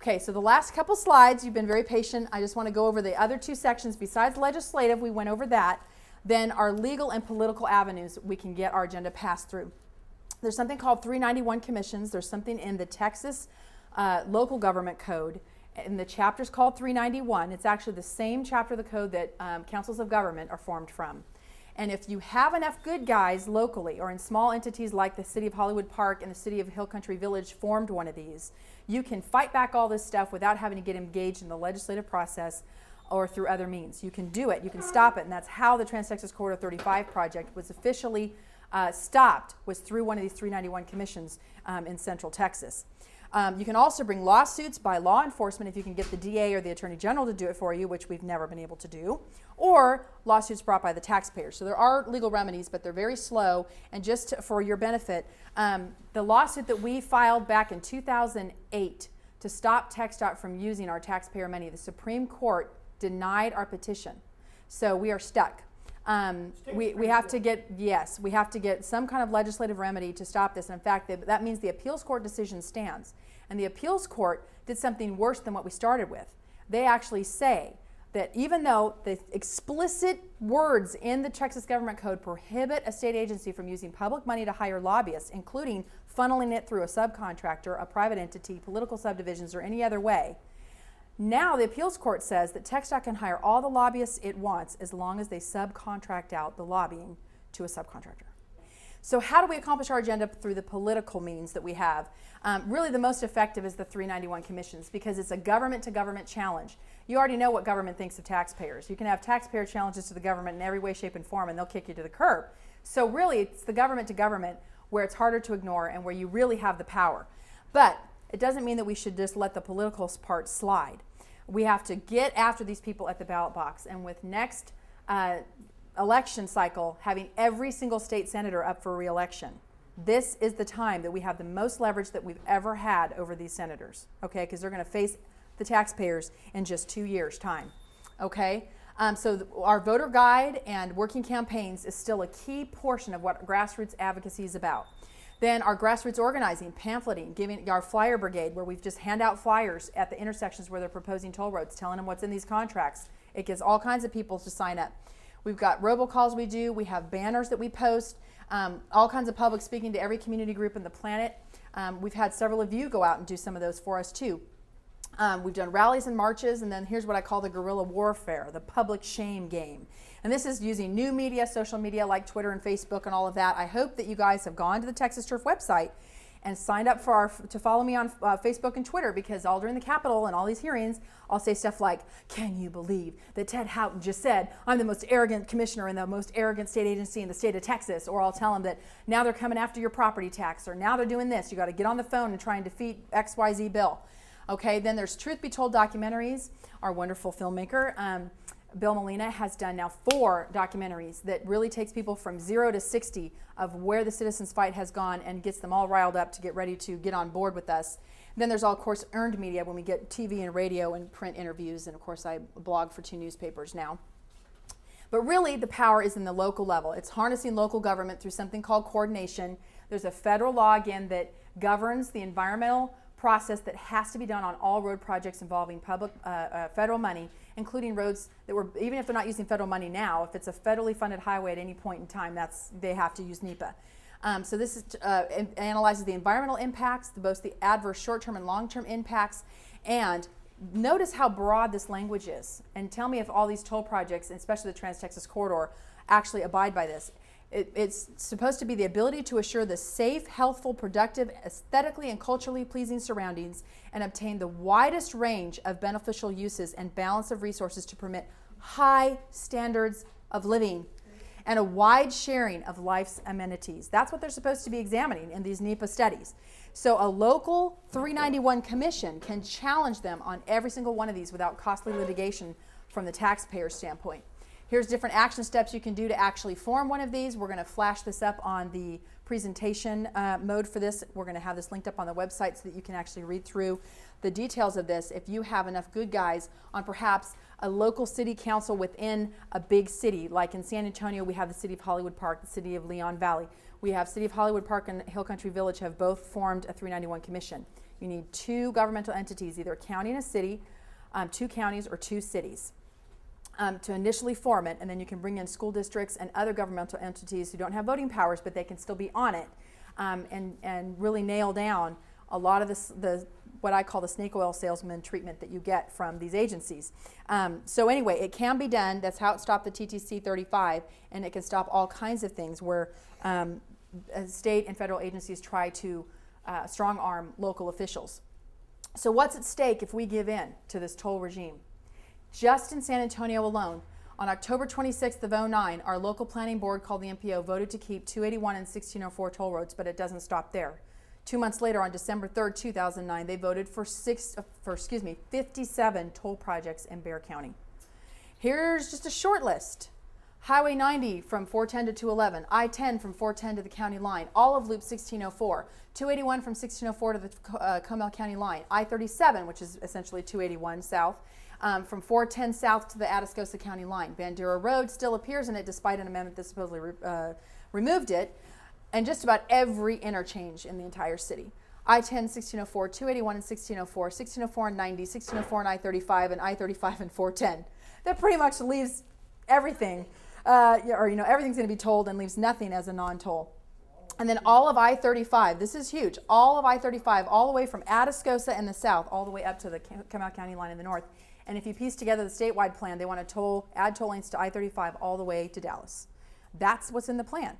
Okay, so the last couple slides, you've been very patient. I just want to go over the other two sections. Besides legislative, we went over that. Then our legal and political avenues we can get our agenda passed through. There's something called 391 commissions. There's something in the Texas local government code, and the chapter's called 391. It's actually the same chapter of the code that councils of government are formed from. And if you have enough good guys locally or in small entities like the City of Hollywood Park and the City of Hill Country Village formed one of these, you can fight back all this stuff without having to get engaged in the legislative process or through other means. You can do it. You can stop it. And that's how the Trans-Texas Corridor 35 project was officially stopped, was through one of these 391 commissions in Central Texas. You can also bring lawsuits by law enforcement if you can get the DA or the Attorney General to do it for you, which we've never been able to do, or lawsuits brought by the taxpayers. So there are legal remedies, but they're very slow. And just for your benefit, the lawsuit that we filed back in 2008 to stop TxDOT from using our taxpayer money, the Supreme Court denied our petition. So we are stuck. We have to get some kind of legislative remedy to stop this. And in fact, that means the appeals court decision stands. And the appeals court did something worse than what we started with. They actually say that even though the explicit words in the Texas Government Code prohibit a state agency from using public money to hire lobbyists, including funneling it through a subcontractor, a private entity, political subdivisions, or any other way, now the appeals court says that TxDOT can hire all the lobbyists it wants as long as they subcontract out the lobbying to a subcontractor. So how do we accomplish our agenda? Through the political means that we have. Really the most effective is the 391 commissions because it's a government-to-government challenge. You already know what government thinks of taxpayers. You can have taxpayer challenges to the government in every way, shape, and form, and they'll kick you to the curb. So really it's the government-to-government where it's harder to ignore and where you really have the power. But it doesn't mean that we should just let the political part slide. We have to get after these people at the ballot box. And with next election cycle, having every single state senator up for re-election, this is the time that we have the most leverage that we've ever had over these senators, okay? Because they're going to face the taxpayers in just 2 years' time, okay? So our voter guide and working campaigns is still a key portion of what grassroots advocacy is about. Then our grassroots organizing, pamphleting, giving our flyer brigade where we've just hand out flyers at the intersections where they're proposing toll roads, telling them what's in these contracts. It gets all kinds of people to sign up. We've got robocalls we do. We have banners that we post, all kinds of public speaking to every community group on the planet. We've had several of you go out and do some of those for us too. We've done rallies and marches, and then here's what I call the guerrilla warfare, the public shame game. And this is using new media, social media like Twitter and Facebook and all of that. I hope that you guys have gone to the Texas Turf website and signed up to follow me on Facebook and Twitter, because all during the Capitol and all these hearings, I'll say stuff like, can you believe that Ted Houghton just said, I'm the most arrogant commissioner in the most arrogant state agency in the state of Texas? Or I'll tell them that now they're coming after your property tax, or now they're doing this. You got to get on the phone and try and defeat XYZ bill. Okay, then there's Truth Be Told documentaries. Our wonderful filmmaker, Bill Molina, has done now 4 documentaries that really takes people from 0 to 60 of where the citizens' fight has gone and gets them all riled up to get ready to get on board with us. And then there's all, of course, earned media when we get TV and radio and print interviews, and of course I blog for 2 newspapers now. But really the power is in the local level. It's harnessing local government through something called coordination. There's a federal law, again, that governs the environmental process that has to be done on all road projects involving public federal money, including roads that were, even if they're not using federal money now, if it's a federally funded highway at any point in time, they have to use NEPA. So this is, analyzes the environmental impacts, both the adverse short-term and long-term impacts, and notice how broad this language is, and tell me if all these toll projects, especially the Trans-Texas Corridor, actually abide by this. It's supposed to be the ability to assure the safe, healthful, productive, aesthetically and culturally pleasing surroundings and obtain the widest range of beneficial uses and balance of resources to permit high standards of living and a wide sharing of life's amenities. That's what they're supposed to be examining in these NEPA studies. So a local 391 commission can challenge them on every single one of these without costly litigation from the taxpayer standpoint. Here's different action steps you can do to actually form one of these. We're going to flash this up on the presentation mode for this. We're going to have this linked up on the website so that you can actually read through the details of this. If you have enough good guys on perhaps a local city council within a big city, like in San Antonio, we have the City of Hollywood Park, the City of Leon Valley. We have City of Hollywood Park and Hill Country Village have both formed a 391 commission. You need 2 governmental entities, either a county and a city, 2 counties or 2 cities, to initially form it, and then you can bring in school districts and other governmental entities who don't have voting powers, but they can still be on it, and really nail down a lot of the what I call the snake oil salesman treatment that you get from these agencies. So anyway, it can be done. That's how it stopped the TTC 35, and it can stop all kinds of things where state and federal agencies try to strong arm local officials. So what's at stake if we give in to this toll regime? Just in San Antonio alone, on October 26th of 2009, our local planning board called the MPO voted to keep 281 and 1604 toll roads, but it doesn't stop there. 2 months later, on December 3rd, 2009, they voted for 57 toll projects in Bexar County. Here's just a short list. Highway 90 from 410 to 211, I-10 from 410 to the county line, all of Loop 1604, 281 from 1604 to the Comal County line, I-37, which is essentially 281 south, from 410 south to the Atascosa County line. Bandera Road still appears in it despite an amendment that supposedly removed it, and just about every interchange in the entire city. I-10, 1604, 281 and 1604, 1604 and 90, 1604 and I-35, and I-35 and 410. That pretty much leaves everything, everything's going to be tolled and leaves nothing as a non-toll. And then all of I-35, this is huge, all of I-35, all the way from Atascosa in the south, all the way up to the Comal County line in the north. And if you piece together the statewide plan, they want to add toll lanes to I-35 all the way to Dallas. That's what's in the plan.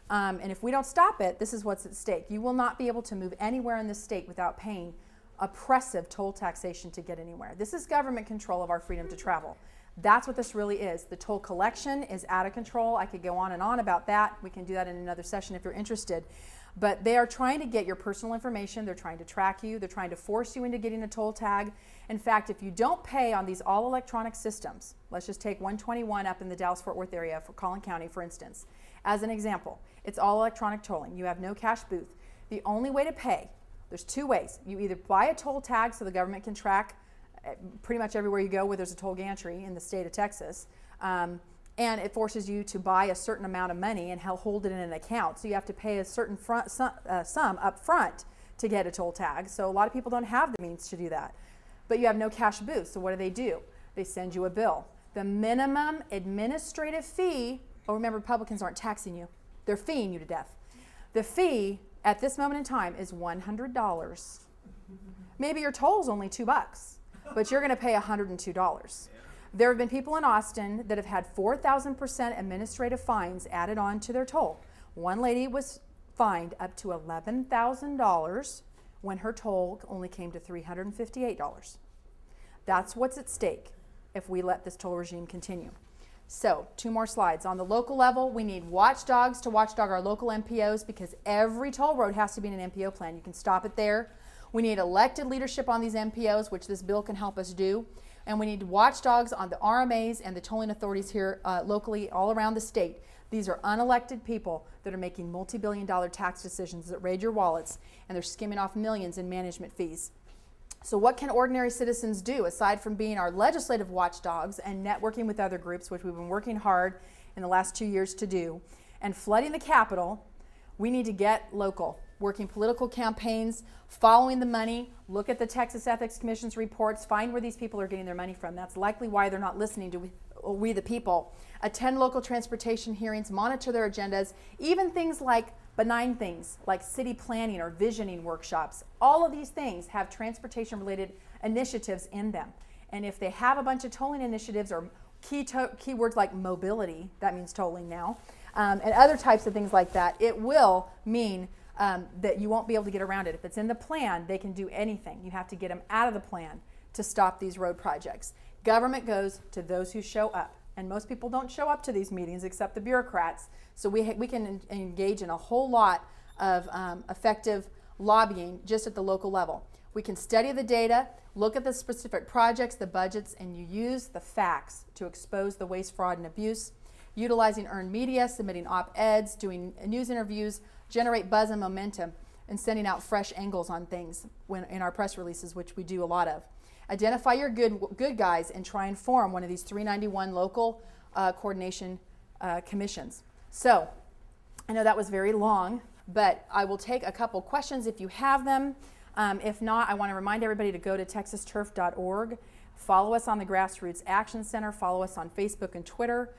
And if we don't stop it, this is what's at stake. You will not be able to move anywhere in this state without paying oppressive toll taxation to get anywhere. This is government control of our freedom to travel. That's what this really is. The toll collection is out of control. I could go on and on about that. We can do that in another session if you're interested. But they are trying to get your personal information. They're trying to track you. They're trying to force you into getting a toll tag. In fact, if you don't pay on these all electronic systems, let's just take 121 up in the Dallas-Fort Worth area for Collin County, for instance. As an example, it's all electronic tolling. You have no cash booth. The only way to pay, there's 2 ways. You either buy a toll tag so the government can track pretty much everywhere you go where there's a toll gantry in the state of Texas, and it forces you to buy a certain amount of money and hold it in an account. So you have to pay a certain sum up front to get a toll tag. So a lot of people don't have the means to do that. But you have no cash booth. So what do? They send you a bill. The minimum administrative fee, remember, Republicans aren't taxing you. They're feeing you to death. The fee at this moment in time is $100. Maybe your toll's only $2, but you're going to pay $102. There have been people in Austin that have had 4,000% administrative fines added on to their toll. One lady was fined up to $11,000 when her toll only came to $358. That's what's at stake if we let this toll regime continue. So, 2 more slides. On the local level, we need watchdogs to watchdog our local MPOs because every toll road has to be in an MPO plan. You can stop it there. We need elected leadership on these MPOs, which this bill can help us do. And we need watchdogs on the RMAs and the tolling authorities here locally all around the state. These are unelected people that are making multi-billion-dollar tax decisions that raid your wallets, and they're skimming off millions in management fees. So what can ordinary citizens do aside from being our legislative watchdogs and networking with other groups, which we've been working hard in the last 2 years to do, and flooding the Capitol? We need to get local, working political campaigns, following the money, look at the Texas Ethics Commission's reports, find where these people are getting their money from. That's likely why they're not listening to we the people. Attend local transportation hearings, monitor their agendas, even things like benign things like city planning or visioning workshops. All of these things have transportation-related initiatives in them. And if they have a bunch of tolling initiatives or keywords like mobility, that means tolling now, and other types of things like that, it will mean that you won't be able to get around it. If it's in the plan, they can do anything. You have to get them out of the plan to stop these road projects. Government goes to those who show up. And most people don't show up to these meetings except the bureaucrats. So we can engage in a whole lot of effective lobbying just at the local level. We can study the data, look at the specific projects, the budgets, and you use the facts to expose the waste, fraud, and abuse. Utilizing earned media, submitting op-eds, doing news interviews, generate buzz and momentum, and sending out fresh angles on things in our press releases, which we do a lot of. Identify your good guys and try and form one of these 391 local coordination commissions. So, I know that was very long, but I will take a couple questions if you have them. If not, I want to remind everybody to go to texasturf.org. Follow us on the Grassroots Action Center. Follow us on Facebook and Twitter.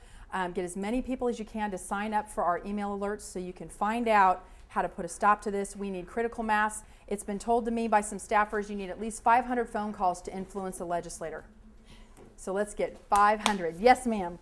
Get as many people as you can to sign up for our email alerts so you can find out how to put a stop to this. We need critical mass. It's been told to me by some staffers you need at least 500 phone calls to influence a legislator. So let's get 500. Yes, ma'am.